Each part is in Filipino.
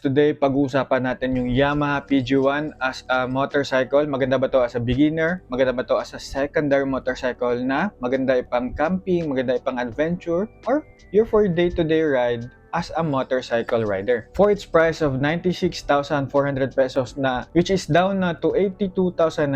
Today, pag-uusapan natin yung Yamaha PG1 as a motorcycle. Maganda ba to as a beginner? Maganda ba to as a secondary motorcycle na maganda ipang camping, maganda ipang adventure, or you're for day-to-day ride as a motorcycle rider. For its price of 96,400 pesos na, which is down na to 82,900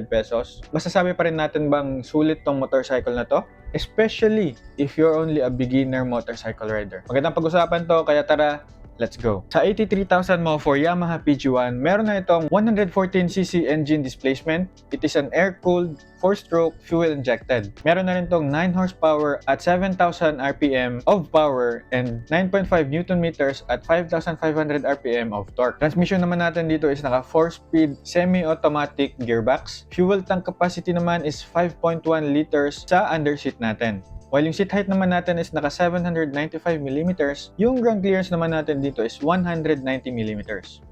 pesos, masasabi pa rin natin bang sulit tong motorcycle na to? Especially if you're only a beginner motorcycle rider. Magandang pag-usapan to, kaya tara, let's go. Sa 83,000 mo for Yamaha PG1, meron na itong 114cc engine displacement. It is an air-cooled, 4-stroke, fuel-injected. Meron na rin itong 9 horsepower at 7,000 RPM of power and 9.5 Nm at 5,500 RPM of torque. Transmission naman natin dito is naka 4-speed semi-automatic gearbox. Fuel tank capacity naman is 5.1 liters sa underseat natin. While yung seat height naman natin is naka 795mm, yung ground clearance naman natin dito is 190mm.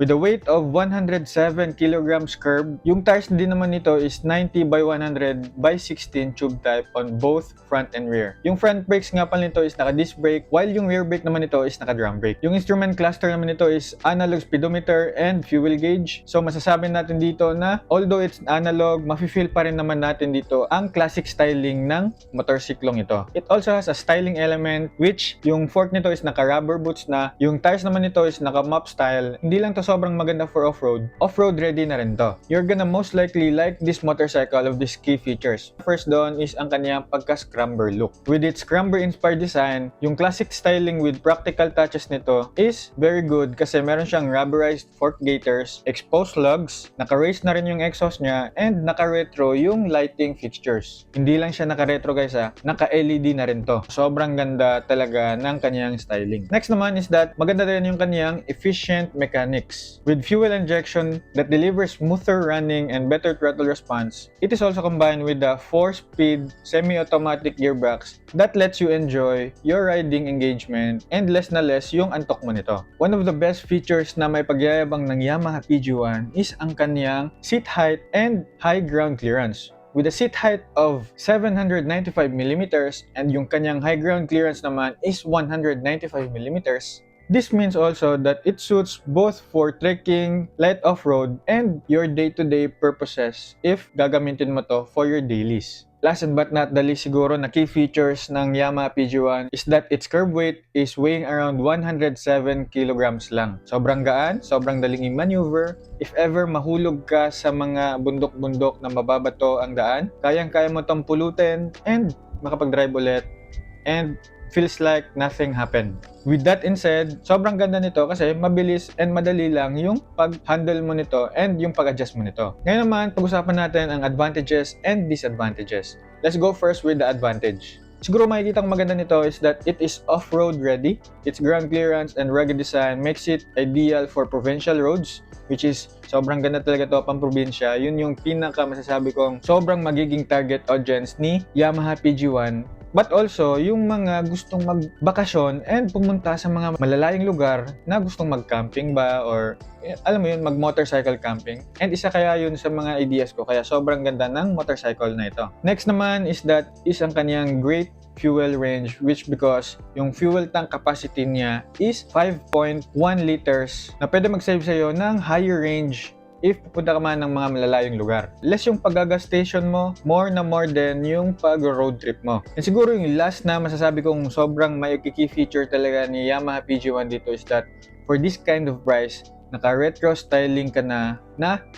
With a weight of 107 kg curb, yung tires din naman nito is 90 by 100 by 16 tube type on both front and rear. Yung front brakes nga pala nito is naka disc brake, while yung rear brake naman nito is naka drum brake. Yung instrument cluster naman nito is analog speedometer and fuel gauge. So masasabi natin dito na although it's analog, mafe-feel pa rin naman natin dito ang classic styling ng motorsiklong ito. It also has a styling element which yung fork nito is naka rubber boots na, yung tires naman nito is naka mop style. Hindi lang to sobrang maganda for off-road, off-road ready na rin to. You're gonna most likely like this motorcycle of these key features. First doon is ang kanyang pagka-scrambler look. With its scrambler inspired design, yung classic styling with practical touches nito is very good kasi meron siyang rubberized fork gaiters, exposed lugs, naka-raised na rin yung exhaust niya, and naka-retro yung lighting fixtures. Hindi lang siya naka-retro guys naka-LED na rin to. Sobrang ganda talaga ng kanyang styling. Next naman is that maganda rin yung kanyang efficient mechanics. With fuel injection that delivers smoother running and better throttle response, it is also combined with the 4-speed semi-automatic gearbox that lets you enjoy your riding engagement and less na less yung antok mo nito. One of the best features na may pagyayabang ng Yamaha PG1 is ang kanyang seat height and high ground clearance. With a seat height of 795mm and yung kanyang high ground clearance naman is 195mm, this means also that it suits both for trekking, light off-road, and your day-to-day purposes if gagamitin mo to for your dailies. Last but not the least siguro na key features ng Yamaha PG1 is that its curb weight is weighing around 107 kilograms lang. Sobrang gaan, sobrang daling i-maneuver. If ever mahulog ka sa mga bundok-bundok na mababato ang daan, kayang-kaya mo tong pulutin and makapag-drive ulit and feels like nothing happened. With that said, sobrang ganda nito kasi mabilis and madali lang yung pag-handle mo nito and yung pag-adjust mo nito. Ngayon naman, pag-usapan natin ang advantages and disadvantages. Let's go first with the advantage. Siguro makikita ang maganda nito is that it is off-road ready. Its ground clearance and rugged design makes it ideal for provincial roads, which is sobrang ganda talaga to pang probinsya. Yun yung pinaka masasabi kong sobrang magiging target audience ni Yamaha PG1. But also, yung mga gustong magbakasyon and pumunta sa mga malalayong lugar na gustong mag-camping ba or alam mo yun, mag-motorcycle camping. And isa kaya yun sa mga ideas ko, kaya sobrang ganda ng motorcycle na ito. Next naman is that is ang kanyang great fuel range, which because yung fuel tank capacity niya is 5.1 liters na pwede mag-save sa'yo ng higher range if pupunta ka man ng mga malalayong lugar. Less yung pag-gas station mo, more than yung pag-road trip mo. And siguro yung last na masasabi kong sobrang may key feature talaga ni Yamaha PG1 dito is that for this kind of price, naka-retro styling ka na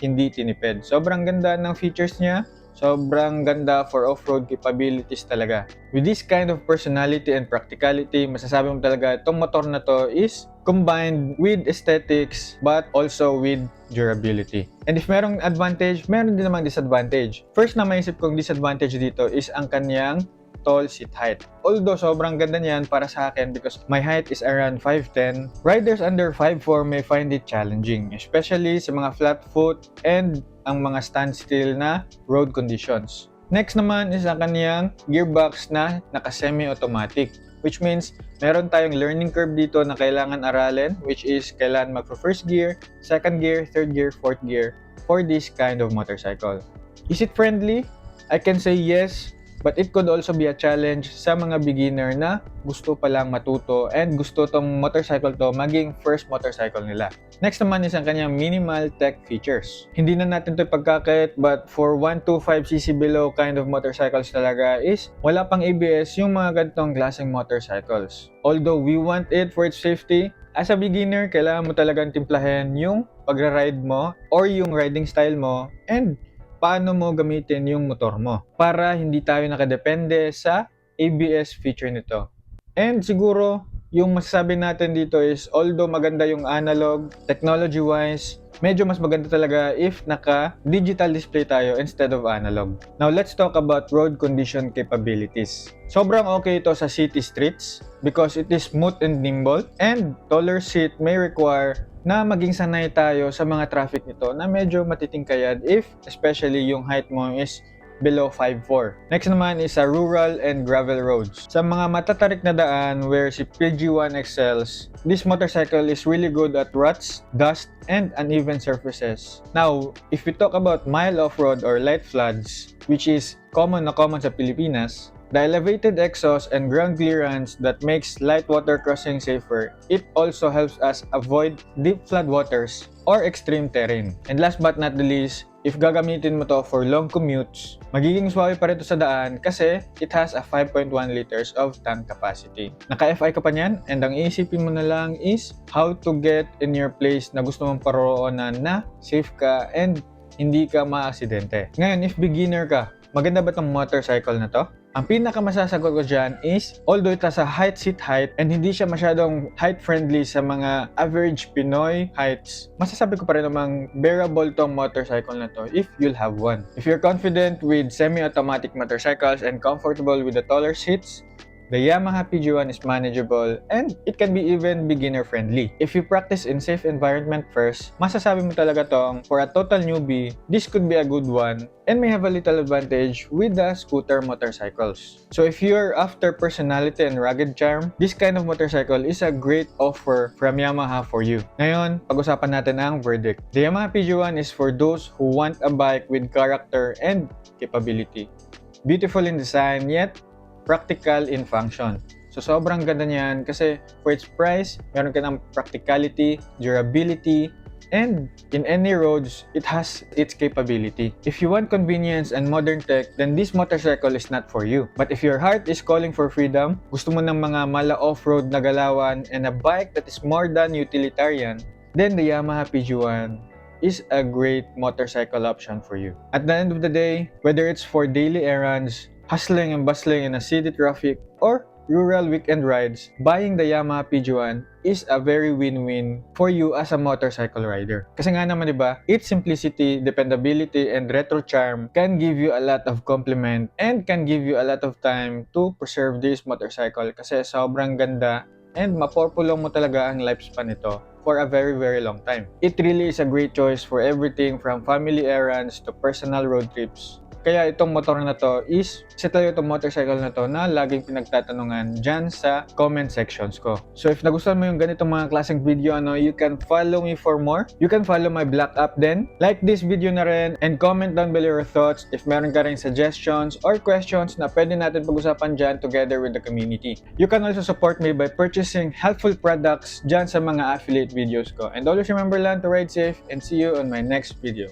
hindi tinipid. Sobrang ganda ng features niya. Sobrang ganda for off-road capabilities talaga. With this kind of personality and practicality, masasabi mo talaga itong motor na to is combined with aesthetics but also with durability. And if merong advantage, meron din namang disadvantage. First na maisip kong disadvantage dito is ang kanyang tall seat height. Although sobrang ganda niyan para sa akin because my height is around 5'10", riders under 5'4" may find it challenging, especially sa mga flat foot and ang mga standstill na road conditions. Next naman is ang kaniyang gearbox na naka-semi-automatic, which means meron tayong learning curve dito na kailangan aralin, which is kailangan mag-first gear, second gear, third gear, fourth gear for this kind of motorcycle. Is it friendly? I can say yes, but it could also be a challenge sa mga beginner na gusto palang matuto and gusto tong motorcycle to maging first motorcycle nila. Next naman is ang kanyang minimal tech features. Hindi na natin ito pagkakait, but for 125cc below kind of motorcycles talaga is wala pang ABS yung mga ganitong klaseng motorcycles. Although we want it for its safety, as a beginner, kailangan mo talagang timplahin yung pagra-ride mo or yung riding style mo and paano mo gamitin yung motor mo para hindi tayo nakadepende sa ABS feature nito. And siguro, yung masasabi natin dito is although maganda yung analog, technology-wise, medyo mas maganda talaga if naka-digital display tayo instead of analog. Now, let's talk about road condition capabilities. Sobrang okay ito sa city streets because it is smooth and nimble, and taller seat may require na maging sanay tayo sa mga traffic nito na medyo matitingkayad if especially yung height mo is below 5'4". Next naman is sa rural and gravel roads. Sa mga matatarik na daan where si PG1 excels, this motorcycle is really good at ruts, dust, and uneven surfaces. Now, if we talk about mild off-road or light floods, which is common sa Pilipinas, the elevated exhaust and ground clearance that makes light water crossing safer, it also helps us avoid deep floodwaters or extreme terrain. And last but not the least, if gagamitin mo to for long commutes, magiging swabe pa rin to sa daan kasi it has a 5.1 liters of tank capacity. Naka-FI ka pa niyan, and ang iisipin mo na lang is how to get in your place na gusto mong paroonan na safe ka and hindi ka ma-aksidente. Ngayon, if beginner ka, maganda ba tong motorcycle na to? Ang pinakamasasagot ko dyan is, although it has a seat height and hindi siya masyadong height-friendly sa mga average Pinoy heights, masasabi ko pa rin namang bearable tong motorcycle na to if you'll have one. If you're confident with semi-automatic motorcycles and comfortable with the taller seats, the Yamaha PG1 is manageable and it can be even beginner-friendly. If you practice in safe environment first, masasabi mo talaga tong, for a total newbie, this could be a good one and may have a little advantage with the scooter motorcycles. So if you're after personality and rugged charm, this kind of motorcycle is a great offer from Yamaha for you. Ngayon, pag-usapan natin ang verdict. The Yamaha PG1 is for those who want a bike with character and capability. Beautiful in design, yet practical in function. So sobrang ganda niyan kasi for its price, meron ka ng practicality, durability, and in any roads, it has its capability. If you want convenience and modern tech, then this motorcycle is not for you. But if your heart is calling for freedom, gusto mo ng mga mala off-road na galawan and a bike that is more than utilitarian, then the Yamaha PG1 is a great motorcycle option for you. At the end of the day, whether it's for daily errands, hustling and bustling in a city traffic, or rural weekend rides, buying the Yamaha PG1 is a very win-win for you as a motorcycle rider. Kasi nga naman diba, its simplicity, dependability, and retro charm can give you a lot of compliment and can give you a lot of time to preserve this motorcycle kasi sobrang ganda and mapopulong mo talaga ang lifespan nito for a very long time. It really is a great choice for everything from family errands to personal road trips. Kaya itong motor na to is isa talaga itong motorcycle na to na laging pinagtatanungan dyan sa comment sections ko. So if nagustuhan mo yung ganitong mga klaseng video, you can follow me for more. You can follow my Black app din. Like this video na rin and comment down below your thoughts if meron ka rin suggestions or questions na pwede natin pag-usapan dyan together with the community. You can also support me by purchasing helpful products dyan sa mga affiliate videos ko. And always remember lang to ride safe and see you on my next video.